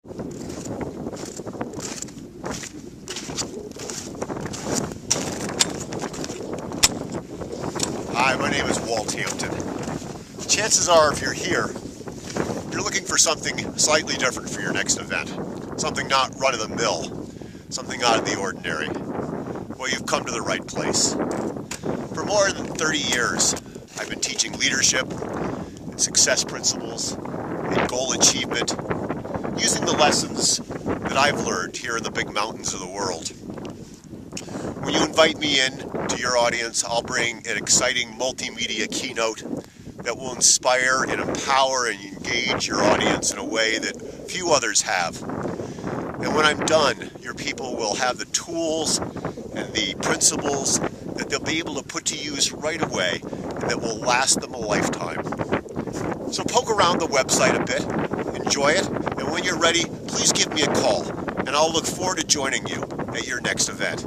Hi, my name is Walt Hampton. Chances are, if you're here, you're looking for something slightly different for your next event. Something not run-of-the-mill, something out of the ordinary. Well, you've come to the right place. For more than 30 years, I've been teaching leadership and success principles and goal achievement, using the lessons that I've learned here in the big mountains of the world. When you invite me in to your audience, I'll bring an exciting multimedia keynote that will inspire and empower and engage your audience in a way that few others have. And when I'm done, your people will have the tools and the principles that they'll be able to put to use right away and that will last them a lifetime. So poke around the website a bit, enjoy it, and when you're ready, please give me a call, and I'll look forward to joining you at your next event.